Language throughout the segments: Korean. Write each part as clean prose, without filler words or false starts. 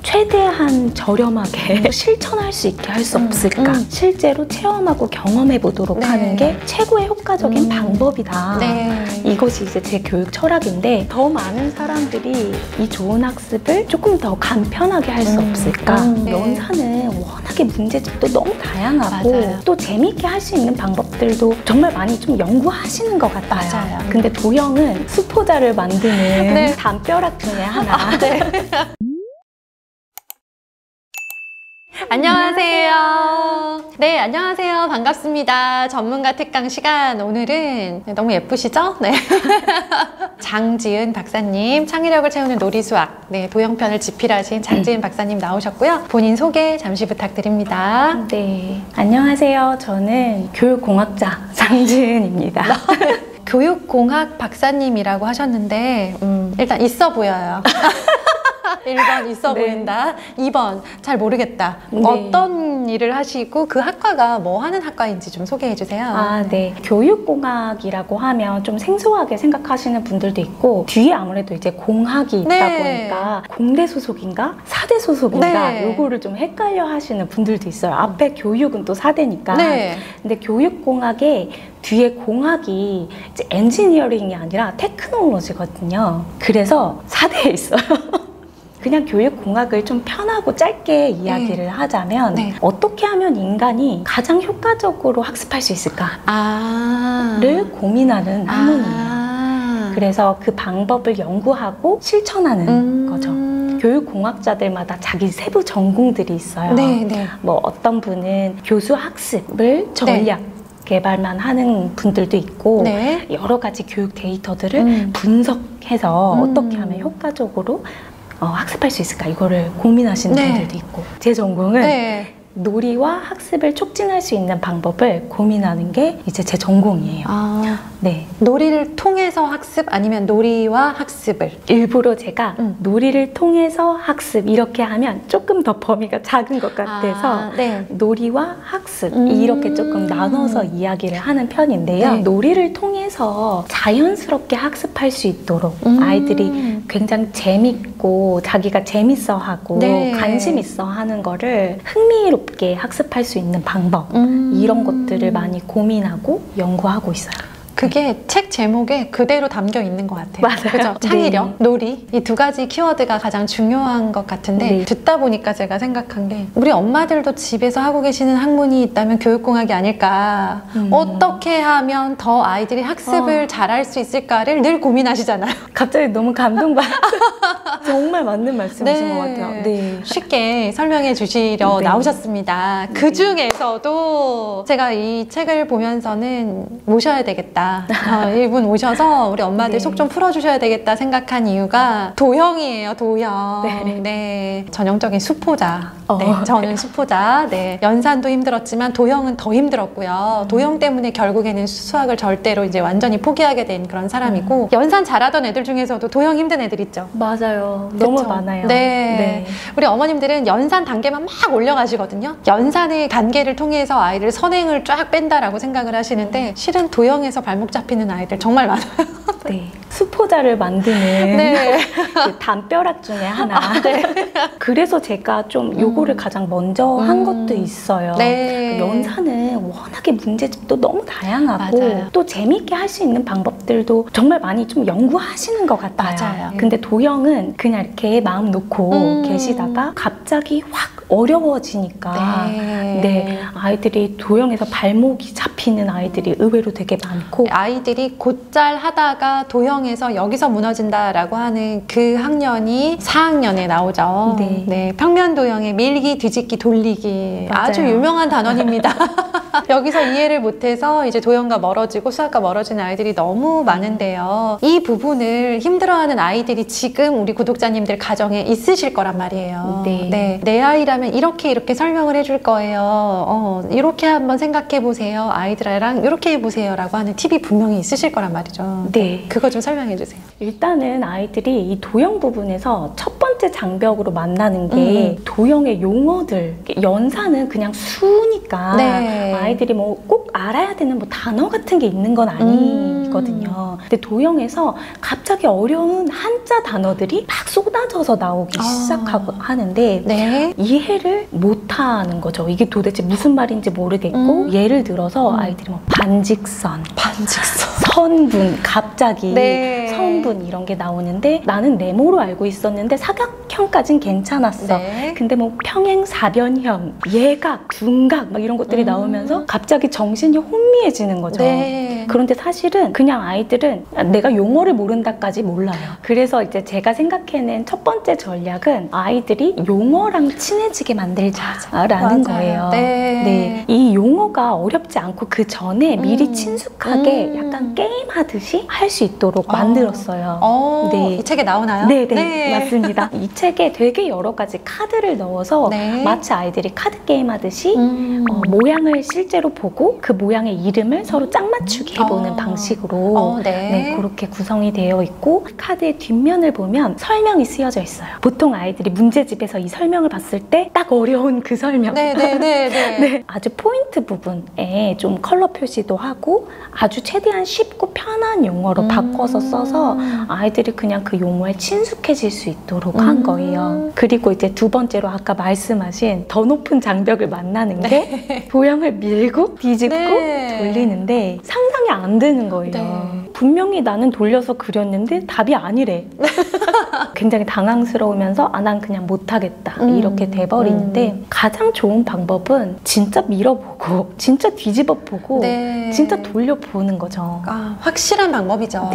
최대한 저렴하게 실천할 수 있게 할 수 없을까? 실제로 체험하고 경험해 보도록 하는 게 최고의 효과적인 방법이다. 이것이 이제 제 교육 철학인데, 더 많은 사람들이 이 좋은 학습을 조금 더 간편하게 할 수 없을까? 연산은 워낙에 문제집도 너무 다양하고 또 재미있게 할 수 있는 방법들도 정말 많이 좀 연구하시는 것 같아요. 근데 도형은 수포자를 만드는 담벼락 중에 하나. 안녕하세요. 네, 안녕하세요. 반갑습니다. 전문가 특강 시간. 오늘은 너무 예쁘시죠? 네. 장지은 박사님, 창의력을 채우는 놀이수학, 도형편을 집필하신 장지은 박사님 나오셨고요. 본인 소개 잠시 부탁드립니다. 네, 안녕하세요. 저는 교육공학자 장지은입니다. 교육공학 박사님이라고 하셨는데 일단 있어 보여요. 1번 있어 보인다. 2번 잘 모르겠다. 어떤 일을 하시고 그 학과가 뭐 하는 학과인지 좀 소개해 주세요. 교육공학이라고 하면 좀 생소하게 생각하시는 분들도 있고, 뒤에 아무래도 이제 공학이 있다 보니까 공대 소속인가? 사대 소속인가? 요거를 좀 헷갈려 하시는 분들도 있어요. 앞에 교육은 또 사대니까. 근데 교육공학에 뒤에 공학이 이제 엔지니어링이 아니라 테크놀로지거든요. 그래서 사대에 있어요. 그냥 교육공학을 좀 편하고 짧게 이야기를 하자면 어떻게 하면 인간이 가장 효과적으로 학습할 수 있을까를 고민하는 학문이에요. 그래서 그 방법을 연구하고 실천하는 거죠. 교육공학자들마다 자기 세부 전공들이 있어요. 뭐 어떤 분은 교수 학습을 전략 개발만 하는 분들도 있고, 여러 가지 교육 데이터들을 분석해서 어떻게 하면 효과적으로 학습할 수 있을까, 이거를 고민하시는 분들도 있고, 제 전공은 놀이와 학습을 촉진할 수 있는 방법을 고민하는 게 이제 제 전공이에요. 놀이를 통해서 학습, 아니면 놀이와 학습을? 일부러 제가 놀이를 통해서 학습 이렇게 하면 조금 더 범위가 작은 것 같아서 놀이와 학습 이렇게 조금 나눠서 이야기를 하는 편인데요. 놀이를 통해서 자연스럽게 학습할 수 있도록 아이들이 굉장히 재밌고 자기가 재밌어하고 관심 있어 하는 거를 흥미롭게 학습할 수 있는 방법, 이런 것들을 많이 고민하고 연구하고 있어요. 그게 책 제목에 그대로 담겨 있는 것 같아요. 맞아요. 그죠? 창의력, 놀이, 이 두 가지 키워드가 가장 중요한 것 같은데, 듣다 보니까 제가 생각한 게, 우리 엄마들도 집에서 하고 계시는 학문이 있다면 교육공학이 아닐까. 어떻게 하면 더 아이들이 학습을 잘할 수 있을까를 늘 고민하시잖아요. 갑자기 너무 감동받았어요. 정말 맞는 말씀이신 것 같아요. 쉽게 설명해 주시려 나오셨습니다. 그 중에서도 제가 이 책을 보면서는 모셔야 되겠다, 이분 오셔서 우리 엄마들 속 좀 풀어주셔야 되겠다 생각한 이유가 도형이에요. 도형. 전형적인 수포자. 저는 수포자. 연산도 힘들었지만 도형은 더 힘들었고요. 도형 때문에 결국에는 수학을 절대로 이제 완전히 포기하게 된 그런 사람이고, 연산 잘하던 애들 중에서도 도형 힘든 애들 있죠. 맞아요. 너무 많아요. 우리 어머님들은 연산 단계만 막 올려가시거든요. 연산의 단계를 통해서 아이들 선행을 쫙 뺀다라고 생각을 하시는데, 실은 도형에서 발목 잡히는 아이들 정말 많아요. 수포자를 만드는 그 담벼락 중에 하나. 그래서 제가 좀 요거를 가장 먼저 한 것도 있어요. 연산은 워낙에 문제집도 너무 다양하고 또 재미있게 할 수 있는 방법들도 정말 많이 좀 연구하시는 것 같아요. 근데 도형은 그냥 이렇게 마음 놓고 계시다가 갑자기 확 어려워지니까 아이들이 도형에서 발목이 잡히는 아이들이 의외로 되게 많고, 아이들이 곧잘 하다가 도형에서 여기서 무너진다라고 하는 그 학년이 4학년에 나오죠. 평면 도형의 밀기, 뒤집기, 돌리기. 아주 유명한 단원입니다. 여기서 이해를 못해서 이제 도형과 멀어지고 수학과 멀어지는 아이들이 너무 많은데요. 이 부분을 힘들어하는 아이들이 지금 우리 구독자님들 가정에 있으실 거란 말이에요. 내 아이라면 이렇게 설명을 해줄 거예요. 이렇게 한번 생각해 보세요. 아이들이랑 이렇게 해보세요 라고 하는 팁이 분명히 있으실 거란 말이죠. 그거 좀 설명해 주세요. 일단은 아이들이 이 도형 부분에서 첫 번째 번째 장벽으로 만나는 게 도형의 용어들. 연사는 그냥 수니까 아이들이 뭐 꼭 알아야 되는 뭐 단어 같은 게 있는 건 아니거든요. 근데 도형에서 갑자기 어려운 한자 단어들이 막 쏟아져서 나오기 시작하고 하는데 이해를 못하는 거죠. 이게 도대체 무슨 말인지 모르겠고 예를 들어서 아이들이 뭐 반직선, 선분, 갑자기 선분 이런 게 나오는데 나는 네모로 알고 있었는데 사각형까진 괜찮았어. 근데 뭐 평행 사변형, 예각, 둔각 막 이런 것들이 나오면서 갑자기 정신이 혼미해지는 거죠. 그런데 사실은 그냥 아이들은 내가 용어를 모른다까지 몰라요. 그래서 이제 제가 생각해낸 첫 번째 전략은 아이들이 용어랑 친해지게 만들자라는 거예요. 이 용어가 어렵지 않고 그 전에 미리 친숙하게 약간 게임하듯이 할 수 있도록 만들었어요. 이 책에 나오나요? 네, 맞습니다. 이 책에 되게 여러 가지 카드를 넣어서 마치 아이들이 카드 게임 하듯이 모양을 실제로 보고 그 모양의 이름을 서로 짝 맞추기 해보는 방식으로 그렇게 구성이 되어 있고 카드의 뒷면을 보면 설명이 쓰여져 있어요. 보통 아이들이 문제집에서 이 설명을 봤을 때 딱 어려운 그 설명 아주 포인트 부분에 좀 컬러 표시도 하고 아주 최대한 쉽고 편한 용어로 바꿔서 써서 아이들이 그냥 그 용어에 친숙해질 수 있도록 한 거예요. 그리고 이제 두 번째로 아까 말씀하신 더 높은 장벽을 만나는 게 도형을 밀고 뒤집고 돌리는데 상상이 안 되는 거예요. 분명히 나는 돌려서 그렸는데 답이 아니래. 굉장히 당황스러우면서 난 그냥 못하겠다 이렇게 돼버리는데 가장 좋은 방법은 진짜 밀어보고 진짜 뒤집어보고 진짜 돌려보는 거죠. 확실한 방법이죠.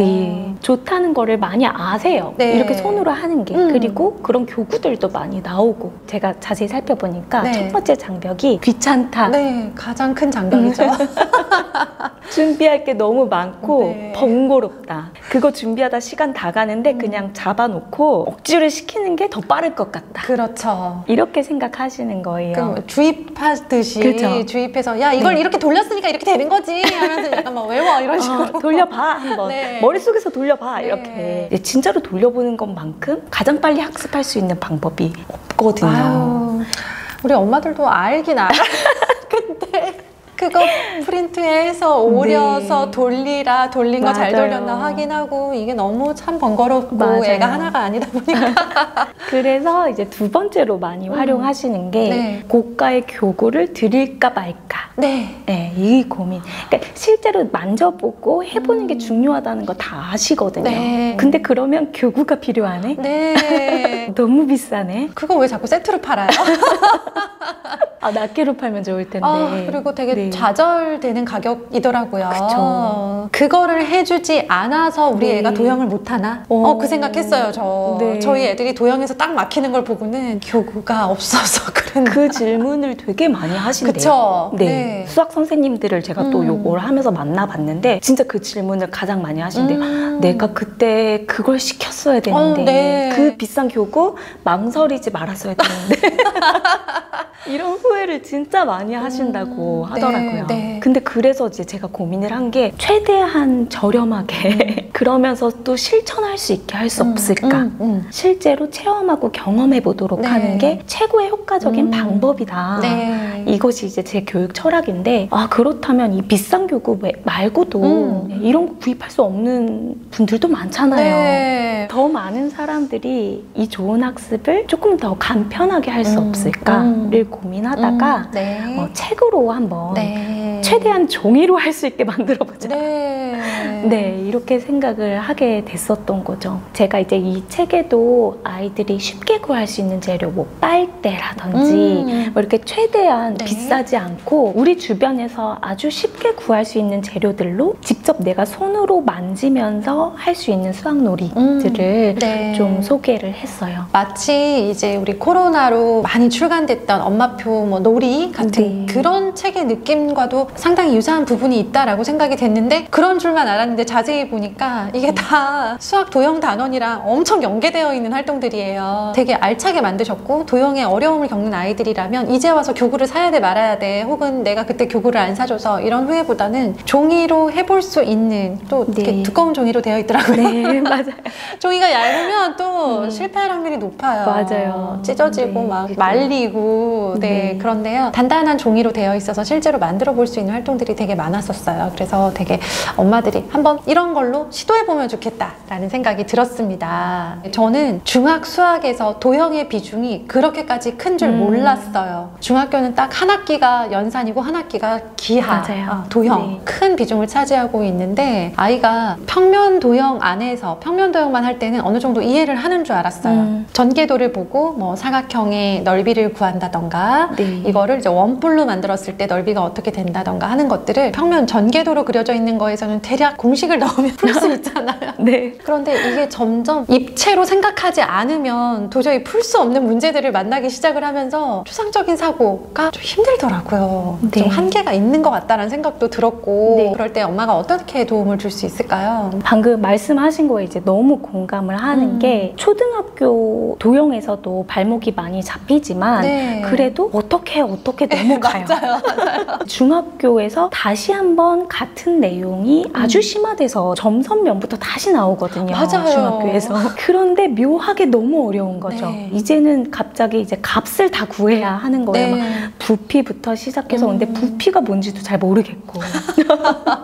좋다는 거를 많이 아세요. 이렇게 손으로 하는 게. 그리고 그런 교구들도 많이 나오고 제가 자세히 살펴보니까 첫 번째 장벽이 귀찮다. 가장 큰 장벽이죠. 준비할 게 너무 많고 번거롭다. 그거 준비하다 시간 다 가는데 그냥 잡아놓고 억지로 시키는 게 더 빠를 것 같다. 그렇죠. 이렇게 생각하시는 거예요. 주입하듯이 주입해서 야 이걸 이렇게 돌렸으니까 이렇게 되는 거지 하면서 약간 막 외워 이런 식으로 돌려봐 한번 머릿속에서 돌려봐 이렇게 진짜로 돌려보는 것만큼 가장 빨리 학습할 수 있는 방법이 없거든요. 우리 엄마들도 알긴 알아. 근데 그거 프린트해서 오려서 돌린 거 잘 돌렸나 확인하고 이게 너무 참 번거롭고 애가 하나가 아니다 보니까 그래서 이제 두 번째로 많이 활용하시는 게 고가의 교구를 드릴까 말까 이 고민. 그러니까 실제로 만져보고 해보는 게 중요하다는 거 다 아시거든요. 근데 그러면 교구가 필요하네? 너무 비싸네? 그거 왜 자꾸 세트로 팔아요? 낱개로 팔면 좋을 텐데. 그리고 되게 좌절되는 가격이더라고요. 그거를 해주지 않아서 우리 애가 도형을 못하나? 그 생각했어요, 저희 애들이 도형에서 딱 막히는 걸 보고는 교구가 없어서 그랬나. 그 질문을 되게 많이 하신대요. 수학 선생님들을 제가 또 요걸 하면서 만나봤는데 진짜 그 질문을 가장 많이 하신대요. 내가 그때 그걸 시켰어야 되는데 그 비싼 교구 망설이지 말았어야 되는데 이런 후회를 진짜 많이 하신다고 하더라고요. 근데 그래서 이제 제가 고민을 한 게 최대한 저렴하게 그러면서 또 실천할 수 있게 할 수 없을까? 실제로 체험하고 경험해 보도록 하는 게 최고의 효과적인 방법이다. 이것이 이제 제 교육 철학인데 그렇다면 이 비싼 교구 말고도 이런 거 구입할 수 없는 분들도 많잖아요. 더 많은 사람들이 이 좋은 학습을 조금 더 간편하게 할 수 없을까를 고민하다가 책으로 한번 최대한 종이로 할 수 있게 만들어보자. 이렇게 생각을 하게 됐었던 거죠. 제가 이제 이 책에도 아이들이 쉽게 구할 수 있는 재료, 뭐 빨대라든지 뭐 이렇게 최대한 비싸지 않고 우리 주변에서 아주 쉽게 구할 수 있는 재료들로 직접 내가 손으로 만지면서 할 수 있는 수학놀이들을 좀 소개를 했어요. 마치 이제 우리 코로나로 많이 출간됐던 엄마표 뭐 놀이 같은 그런 책의 느낌과도 상당히 유사한 부분이 있다라고 생각이 됐는데 그런 줄만 알았는데 몰랐는데 자세히 보니까 이게 다 수학 도형 단원이랑 엄청 연계되어 있는 활동들이에요. 되게 알차게 만드셨고, 도형에 어려움을 겪는 아이들이라면 이제 와서 교구를 사야 돼 말아야 돼, 혹은 내가 그때 교구를 안 사줘서 이런 후회보다는 종이로 해볼 수 있는, 또 이렇게 두꺼운 종이로 되어 있더라고요. 네, 맞아요. 종이가 얇으면 또 실패할 확률이 높아요. 맞아요. 찢어지고 막 말리고. 네, 그런데요, 단단한 종이로 되어 있어서 실제로 만들어 볼 수 있는 활동들이 되게 많았었어요. 그래서 되게 엄마들이 한번 이런 걸로 시도해보면 좋겠다라는 생각이 들었습니다. 저는 중학 수학에서 도형의 비중이 그렇게까지 큰 줄 몰랐어요. 중학교는 딱 한 학기가 연산이고 한 학기가 기하, 맞아요. 도형. 네. 큰 비중을 차지하고 있는데, 아이가 평면 도형 안에서 평면 도형만 할 때는 어느 정도 이해를 하는 줄 알았어요. 전개도를 보고 뭐 사각형의 넓이를 구한다던가, 네. 이거를 이제 원뿔로 만들었을 때 넓이가 어떻게 된다던가 하는 것들을 평면 전개도로 그려져 있는 거에서는 대략 공식을 넣으면 풀 수 있잖아요. 네. 그런데 이게 점점 입체로 생각하지 않으면 도저히 풀 수 없는 문제들을 만나기 시작을 하면서 추상적인 사고가 좀 힘들더라고요. 네. 좀 한계가 있는 것 같다는 생각도 들었고. 네. 그럴 때 엄마가 어떻게 도움을 줄 수 있을까요? 방금 말씀하신 거에 이제 너무 공감을 하는 게, 초등학교 도형에서도 발목이 많이 잡히지만 네. 그래도 어떻게 넘어가요. 맞아요. 중학교에서 다시 한번 같은 내용이 아주 심화돼서 점선면부터 다시 나오거든요. 맞아요. 중학교에서. 그런데 묘하게 너무 어려운 거죠. 네. 이제는 갑자기 이제 값을 다 구해야 하는 거예요. 네. 막 부피부터 시작해서. 근데 부피가 뭔지도 잘 모르겠고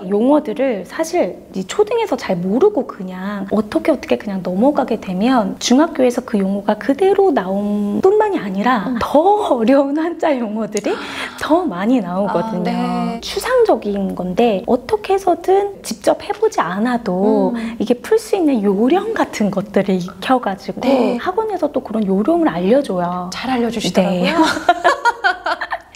용어들을 사실 이 초등에서 잘 모르고 그냥 어떻게 그냥 넘어가게 되면 중학교에서 그 용어가 그대로 나온 뿐만이 아니라 더 어려운 한자 용어들이 더 많이 나오거든요. 네. 추상적인 건데 어떻게 해서든 직접 해보지 않아도 이게 풀 수 있는 요령 같은 것들을 익혀가지고 네. 학원에서 또 그런 요령을 알려줘요. 잘 알려주시더라고요. 네.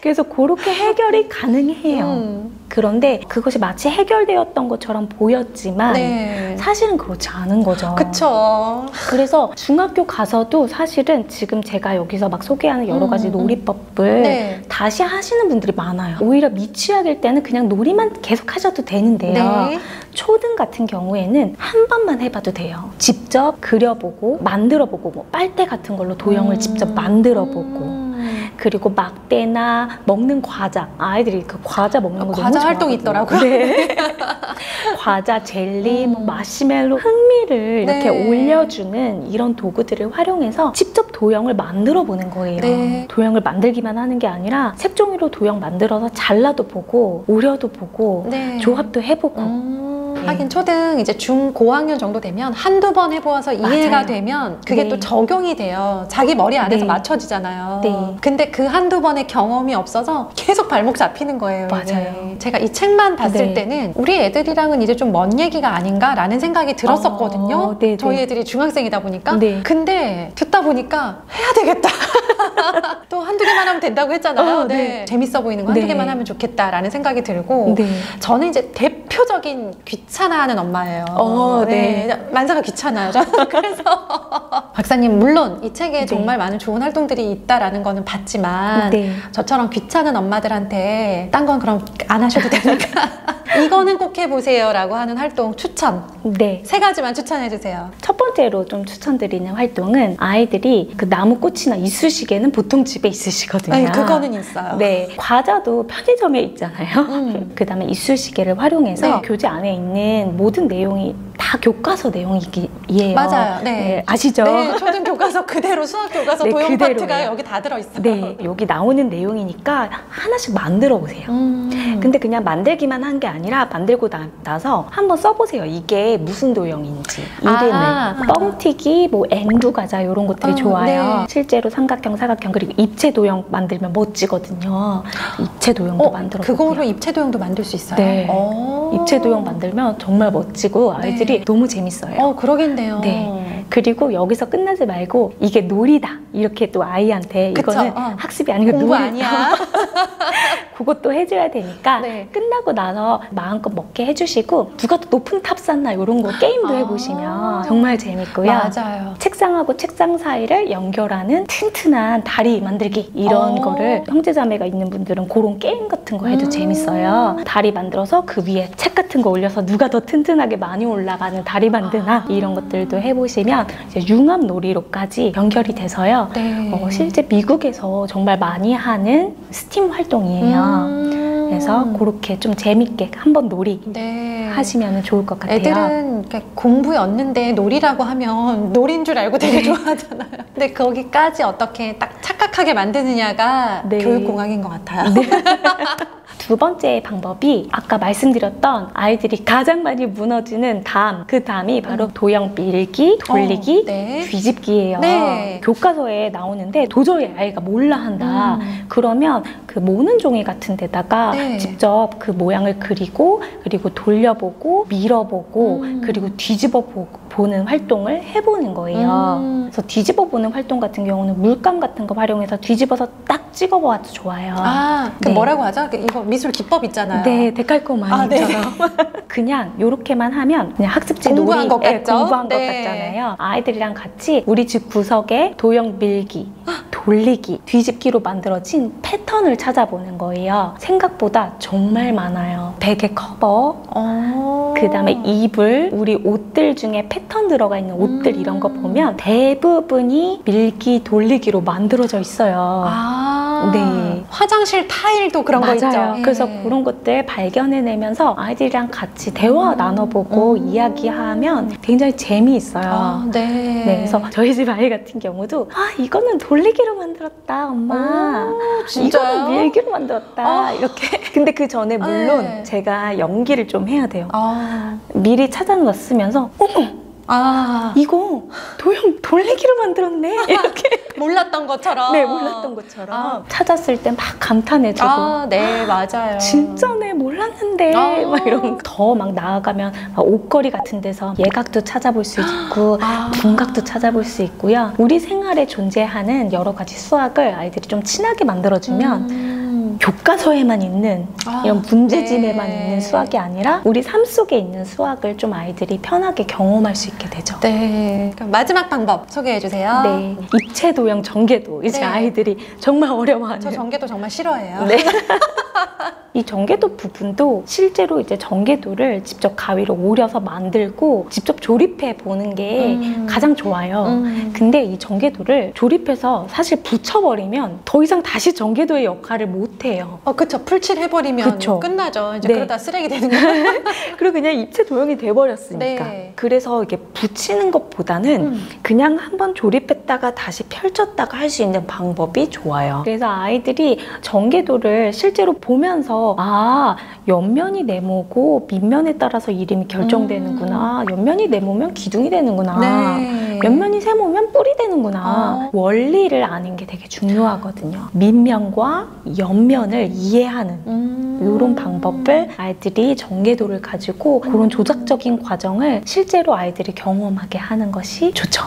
그래서 그렇게 해결이 가능해요. 그런데 그것이 마치 해결되었던 것처럼 보였지만 네. 사실은 그렇지 않은 거죠. 그쵸. 그래서 중학교 가서도 사실은 지금 제가 여기서 막 소개하는 여러 가지 놀이법을 네. 다시 하시는 분들이 많아요. 오히려 미취학일 때는 그냥 놀이만 계속 하셔도 되는데요. 네. 초등 같은 경우에는 한 번만 해봐도 돼요. 직접 그려보고 만들어보고, 뭐 빨대 같은 걸로 도형을 직접 만들어보고, 그리고 막대나 먹는 과자, 아이들이 그 과자 먹는 거 과자 너무 활동이 좋아하거든요. 있더라고요. 네. 과자, 젤리, 뭐 마시멜로, 흥미를 이렇게 네. 올려주는 이런 도구들을 활용해서 직접 도형을 만들어 보는 거예요. 네. 도형을 만들기만 하는 게 아니라 색종이로 도형 만들어서 잘라도 보고 오려도 보고 네. 조합도 해보고. 하긴 초등 이제 중 고학년 정도 되면 한두 번 해보아서 이해가 맞아요. 되면 그게 네. 또 적용이 돼요. 자기 머리 안에서 네. 맞춰지잖아요. 네. 근데 그 한두 번의 경험이 없어서 계속 발목 잡히는 거예요. 맞아요. 이게. 제가 이 책만 봤을 네. 때는 우리 애들이랑은 이제 좀 먼 얘기가 아닌가라는 생각이 들었었거든요. 네, 저희 네. 애들이 중학생이다 보니까. 네. 근데 듣다 보니까 해야 되겠다. 또 한두 개만 하면 된다고 했잖아요. 네. 네. 재밌어 보이는 거 한두 네. 개만 하면 좋겠다라는 생각이 들고. 네. 저는 이제 대표적인 귀찮아하는 엄마예요. 네. 만사가 귀찮아요. 저는. 그래서 박사님, 물론 이 책에 네. 정말 많은 좋은 활동들이 있다라는 거는 봤지만 네. 저처럼 귀찮은 엄마들한테 딴 건 그럼 안 하셔도 되니까 이거는 꼭 해보세요 라고 하는 활동 추천 네. 3가지만 추천해주세요. 첫 번째로 좀 추천드리는 활동은, 아이들이 그 나무꽃이나 이쑤시개는 보통 집에 있으시거든요. 아니, 그거는 있어요. 네. 과자도 편의점에 있잖아요. 그 다음에 이쑤시개를 활용해서 네. 교재 안에 있는 모든 내용이 다 교과서 내용이에요. 맞아요. 네. 아시죠? 네, 초등 교과서 그대로 수학 교과서 네, 도형 그대로예요. 파트가 여기 다 들어있어요. 네. 여기 나오는 내용이니까 하나씩 만들어 보세요. 근데 그냥 만들기만 한 게 아니라 만들고 나서 한번 써보세요. 이게 무슨 도형인지 이름을. 뻥튀기, 뭐 앵두 과자 이런 것들이 좋아요. 네. 실제로 삼각형, 사각형, 그리고 입체 도형 만들면 멋지거든요. 입체 도형도 만들어 보세요. 그거로 입체 도형도 만들 수 있어요? 네. 오. 입체 도형 만들면 정말 멋지고 아이들이 너무 재밌어요. 그러겠네요. 네. 그리고 여기서 끝나지 말고 이게 놀이다 이렇게 또 아이한테 그쵸? 이거는 학습이 아니고 공부 놀이 아니야. 그것도 해줘야 되니까 네. 끝나고 나서 마음껏 먹게 해주시고 누가 더 높은 탑 쌌나 이런 거 게임도 해보시면 정말 재밌고요. 맞아요. 책상하고 책상 사이를 연결하는 튼튼한 다리 만들기 이런 거를 형제자매가 있는 분들은 그런 게임 같은 거 해도 재밌어요. 다리 만들어서 그 위에 책 같은 거 올려서 누가 더 튼튼하게 많이 올라가는 다리 만드나 이런 것들도 해보시면 이제 융합놀이로까지 연결이 돼서요. 네. 실제 미국에서 정말 많이 하는 스팀 활동이에요. 그래서 그렇게 좀 재밌게 한번 놀이 네. 하시면 좋을 것 같아요. 애들은 공부였는데 놀이라고 하면 놀인 줄 알고 되게 좋아하잖아요. 근데 거기까지 어떻게 딱 착각하게 만드느냐가 네. 교육공학인 것 같아요. 네. 두 번째 방법이 아까 말씀드렸던 아이들이 가장 많이 무너지는 담, 그 담이 바로 도형 밀기, 돌리기, 네. 뒤집기예요. 네. 교과서에 나오는데 도저히 아이가 몰라 한다. 그러면 그 모는 종이 같은 데다가 네. 직접 그 모양을 그리고 그리고 돌려보고 밀어보고 그리고 뒤집어 보는 활동을 해보는 거예요. 그래서 뒤집어 보는 활동 같은 경우는 물감 같은 거 활용해서 뒤집어서 딱 찍어봐도 좋아요. 아, 그 네. 뭐라고 하죠? 이거 미술 기법 있잖아요. 네, 데칼코마니처럼 네. 그냥 이렇게만 하면 그냥 학습지 공부한 놀이 것 같죠? 공부한 네. 것 같잖아요. 아이들이랑 같이 우리 집 구석에 도형 밀기, 돌리기, 뒤집기로 만들어진 패턴을 찾아보는 거예요. 생각보다 정말 많아요. 베개 커버, 그 다음에 이불, 우리 옷들 중에 패턴 들어가 있는 옷들 이런 거 보면 대부분이 밀기, 돌리기로 만들어져 있어요. 네. 화장실 타일도 그런 맞아요. 거 있죠. 그래서 그런 것들 발견해내면서 아이들이랑 같이 대화 나눠보고 이야기하면 굉장히 재미있어요. 네. 네, 그래서 저희 집 아이 같은 경우도 이거는 돌리기로 만들었다, 엄마. 진짜요? 이거는 밀기로 만들었다. 이렇게. 근데 그 전에 물론 네. 제가 연기를 좀 해야 돼요. 미리 찾아놨으면서 이거 도형 돌리기로 만들었네. 이렇게. 몰랐던 것처럼. 네, 몰랐던 것처럼. 찾았을 때 막 감탄해주고. 네, 맞아요. 진짜네, 몰랐는데. 막 이런 더 막 나아가면 막 옷걸이 같은 데서 예각도 찾아볼 수 있고 분각도 찾아볼 수 있고요. 우리 생활에 존재하는 여러 가지 수학을 아이들이 좀 친하게 만들어주면 교과서에만 있는 이런 문제집에만 있는 수학이 아니라 우리 삶 속에 있는 수학을 좀 아이들이 편하게 경험할 수 있게 되죠. 네. 그럼 마지막 방법 소개해 주세요. 네. 입체 도형 전개도 이제 네. 아이들이 정말 어려워하는. 저 전개도 정말 싫어해요. 네. 이 전개도 부분도 실제로 이제 전개도를 직접 가위로 오려서 만들고 직접 조립해 보는 게 가장 좋아요. 근데 이 전개도를 조립해서 사실 붙여버리면 더 이상 다시 전개도의 역할을 못 해요. 그쵸. 풀칠 해버리면 그쵸. 끝나죠. 이제 네. 그러다 쓰레기 되는 거예요. 그리고 그냥 입체 도형이 돼버렸으니까. 네. 그래서 이게 붙이는 것보다는 그냥 한번 조립했다가 다시 펼쳤다가 할 수 있는 방법이 좋아요. 그래서 아이들이 전개도를 실제로 보면서 옆면이 네모고 밑면에 따라서 이름이 결정되는구나. 옆면이 네모면 기둥이 되는구나. 네. 옆면이 세모면 뿔이 되는구나. 원리를 아는 게 되게 중요하거든요. 밑면과 옆면을 이해하는 이런 방법을 아이들이 전개도를 가지고 그런 조작적인 과정을 실제로 아이들이 경험하게 하는 것이 좋죠.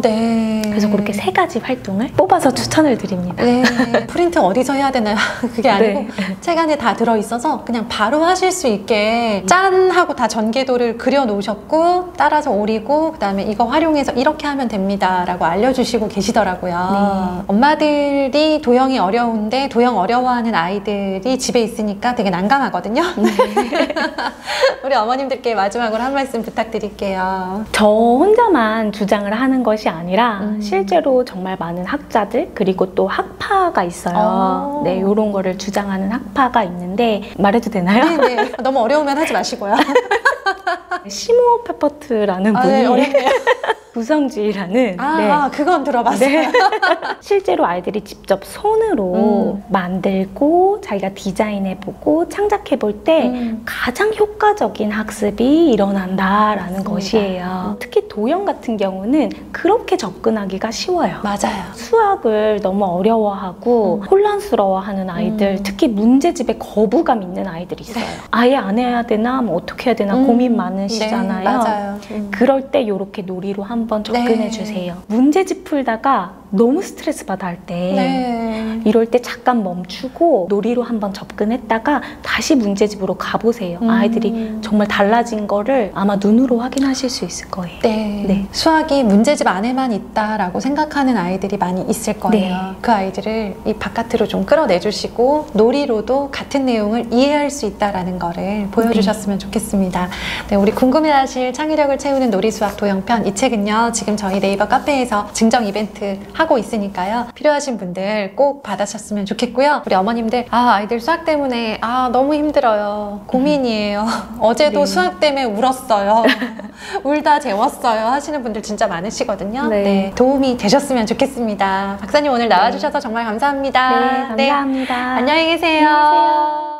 네. 그래서 그렇게 세 가지 활동을 뽑아서 추천을 드립니다. 네. 프린트 어디서 해야 되나요? 그게 아니고 네. 책 안에 다 들어있어서 그냥 바로 하실 수 있게 짠! 하고 다 전개도를 그려놓으셨고 따라서 오리고 그 다음에 이거 활용해서 이렇게 하면 됩니다 라고 알려주시고 계시더라고요. 엄마들이 도형이 어려운데 도형 어려워하는 아이들이 집에 있으니까 되게 난감하거든요. 우리 어머님들께 마지막으로 한 말씀 부탁드릴게요. 저 혼자만 주장을 하는 것이 아니라 실제로 정말 많은 학자들 그리고 또 학파가 있어요. 네, 이런 거를 주장하는 학파가 있는데 말해도 되나요? 네네. 너무 어려우면 하지 마시고요. 시모 페퍼트라는 분이 네, 어렵네요. 구성주의라는 그건 들어봤어요. 네. 실제로 아이들이 직접 손으로 만들고 자기가 디자인해보고 창작해볼 때 가장 효과적인 학습이 일어난다라는 것이에요. 특히 도형 같은 경우는 그렇게 접근하기가 쉬워요. 맞아요. 수학을 너무 어려워하고 혼란스러워하는 아이들, 특히 문제집에 거부감 있는 아이들이 있어요. 아예 안 해야 되나, 뭐 어떻게 해야 되나 고민 많으시잖아요. 네, 맞아요. 그럴 때 이렇게 놀이로 한번 한번 접근해 주세요. 문제집 풀다가 너무 스트레스 받아 할 때 이럴 때 잠깐 멈추고 놀이로 한번 접근했다가 다시 문제집으로 가보세요. 아이들이 정말 달라진 거를 아마 눈으로 확인하실 수 있을 거예요. 네. 수학이 문제집 안에만 있다라고 생각하는 아이들이 많이 있을 거예요. 그 아이들을 이 바깥으로 좀 끌어내주시고 놀이로도 같은 내용을 이해할 수 있다라는 거를 보여주셨으면 좋겠습니다. 네, 우리 궁금해하실 창의력을 채우는 놀이수학 도형편, 이 책은요 지금 저희 네이버 카페에서 증정 이벤트 하고 있으니까요. 필요하신 분들 꼭 받으셨으면 좋겠고요. 우리 어머님들 아이들 수학 때문에 너무 힘들어요. 고민이에요. 어제도 수학 때문에 울었어요. 울다 재웠어요 하시는 분들 진짜 많으시거든요. 네, 도움이 되셨으면 좋겠습니다. 박사님 오늘 나와주셔서 정말 감사합니다. 네, 감사합니다. 안녕히 계세요. 안녕히 계세요.